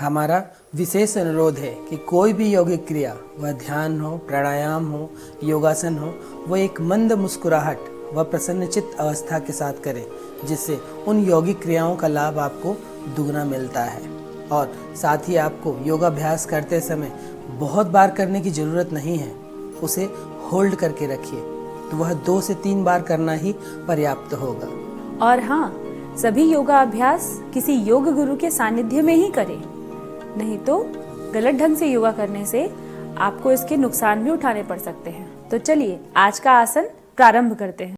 हमारा विशेष अनुरोध है कि कोई भी यौगिक क्रिया, वह ध्यान हो, प्राणायाम हो, योगासन हो, वह एक मंद मुस्कुराहट व प्रसन्नचित्त अवस्था के साथ करें, जिससे उन यौगिक क्रियाओं का लाभ आपको दुगना मिलता है। और साथ ही आपको योगाभ्यास करते समय बहुत बार करने की ज़रूरत नहीं है, उसे होल्ड करके रखिए, तो वह 2 से 3 बार करना ही पर्याप्त होगा। और हाँ, सभी योगा अभ्यास किसी योग गुरु के सानिध्य में ही करें, नहीं तो गलत ढंग से योगा करने से आपको इसके नुकसान भी उठाने पड़ सकते हैं। तो चलिए आज का आसन प्रारंभ करते हैं।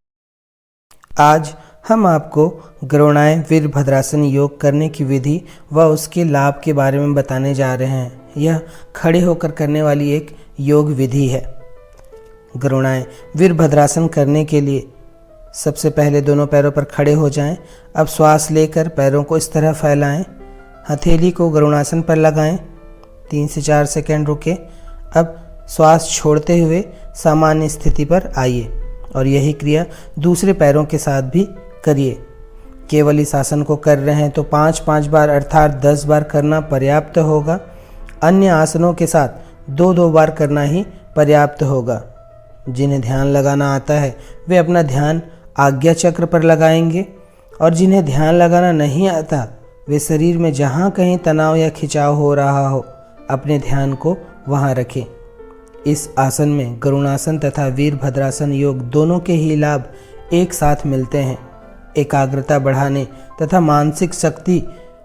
आज हम आपको गरुणाएं वीरभद्रासन योग करने की विधि व उसके लाभ के बारे में बताने जा रहे हैं। यह खड़े होकर करने वाली एक योग विधि है। गरुणाएं वीरभद्रासन करने के लिए सबसे पहले दोनों पैरों पर खड़े हो जाएं। अब श्वास लेकर पैरों को इस तरह फैलाएं, हथेली को गरुणासन पर लगाएं, 3 से 4 सेकंड रुके। अब श्वास छोड़ते हुए सामान्य स्थिति पर आइए और यही क्रिया दूसरे पैरों के साथ भी करिए। केवल इस आसन को कर रहे हैं तो 5-5 बार अर्थात 10 बार करना पर्याप्त होगा। अन्य आसनों के साथ 2-2 बार करना ही पर्याप्त होगा। जिन्हें ध्यान लगाना आता है वे अपना ध्यान आज्ञा चक्र पर लगाएंगे, और जिन्हें ध्यान लगाना नहीं आता वे शरीर में जहाँ कहीं तनाव या खिंचाव हो रहा हो अपने ध्यान को वहाँ रखें। इस आसन में गरुणासन तथा वीरभद्रासन योग दोनों के ही लाभ एक साथ मिलते हैं। एकाग्रता बढ़ाने तथा मानसिक शक्ति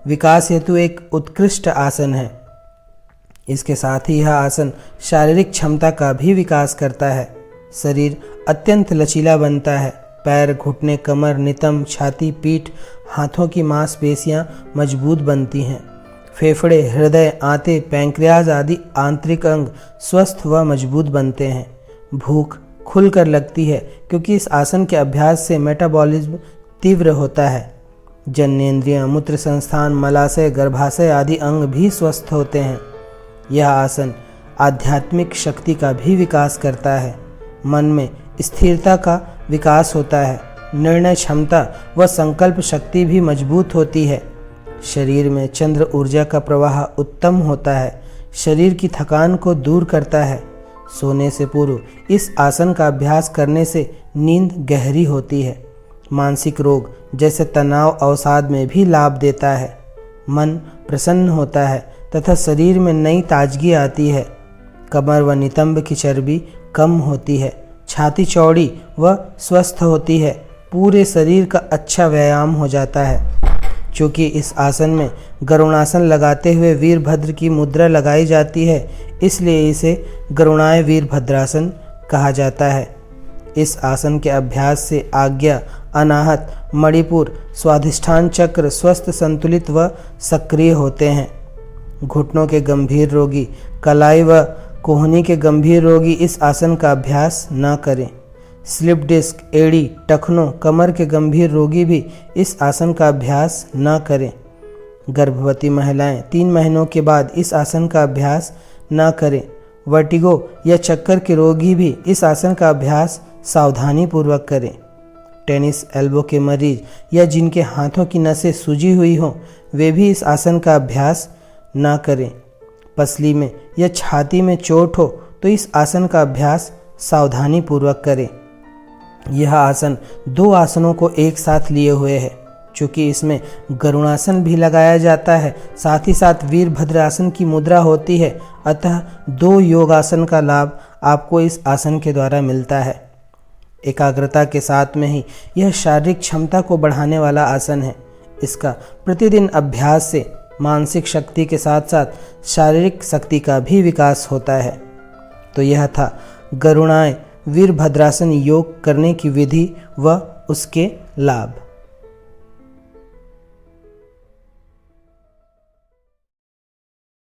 विकास हेतु एक उत्कृष्ट आसन है। इसके साथ ही यह आसन शारीरिक क्षमता का भी विकास करता है। शरीर अत्यंत लचीला बनता है। पैर, घुटने, कमर, नितंब, छाती, पीठ, हाथों की मांसपेशियां मजबूत बनती हैं। फेफड़े, हृदय, आंतें, पैंक्रियाज आदि आंतरिक अंग स्वस्थ व मजबूत बनते हैं। भूख खुलकर लगती है क्योंकि इस आसन के अभ्यास से मेटाबॉलिज्म तीव्र होता है। जननेंद्रियां, मूत्र संस्थान, मलाशय, गर्भाशय आदि अंग भी स्वस्थ होते हैं। यह आसन आध्यात्मिक शक्ति का भी विकास करता है। मन में स्थिरता का विकास होता है। निर्णय क्षमता व संकल्प शक्ति भी मजबूत होती है। शरीर में चंद्र ऊर्जा का प्रवाह उत्तम होता है। शरीर की थकान को दूर करता है। सोने से पूर्व इस आसन का अभ्यास करने से नींद गहरी होती है। मानसिक रोग जैसे तनाव अवसाद में भी लाभ देता है। मन प्रसन्न होता है तथा शरीर में नई ताजगी आती है। कमर व नितंब की चर्बी कम होती है। छाती चौड़ी व स्वस्थ होती है। पूरे शरीर का अच्छा व्यायाम हो जाता है। चूँकि इस आसन में गरुणासन लगाते हुए वीरभद्र की मुद्रा लगाई जाती है, इसलिए इसे गरुणाएं वीरभद्रासन कहा जाता है। इस आसन के अभ्यास से आज्ञा, अनाहत, मणिपुर, स्वाधिष्ठान चक्र स्वस्थ, संतुलित व सक्रिय होते हैं। घुटनों के गंभीर रोगी, कलाई व कोहनी के गंभीर रोगी इस आसन का अभ्यास न करें। स्लिप डिस्क, एड़ी, टखनों, कमर के गंभीर रोगी भी इस आसन का अभ्यास न करें। गर्भवती महिलाएं 3 महीनों के बाद इस आसन का अभ्यास न करें। वर्टिगो या चक्कर के रोगी भी इस आसन का अभ्यास सावधानी पूर्वक करें। टेनिस एल्बो के मरीज या जिनके हाथों की नसें सूजी हुई हों वे भी इस आसन का अभ्यास न करें। पसली में या छाती में चोट हो तो इस आसन का अभ्यास सावधानी पूर्वक करें। यह आसन 2 आसनों को एक साथ लिए हुए है। चूँकि इसमें गरुणासन भी लगाया जाता है, साथ ही साथ वीरभद्रासन की मुद्रा होती है, अतः 2 योगासन का लाभ आपको इस आसन के द्वारा मिलता है। एकाग्रता के साथ में ही यह शारीरिक क्षमता को बढ़ाने वाला आसन है। इसका प्रतिदिन अभ्यास से मानसिक शक्ति के साथ साथ शारीरिक शक्ति का भी विकास होता है। तो यह था गरुणाएं वीरभद्रासन योग करने की विधि व उसके लाभ।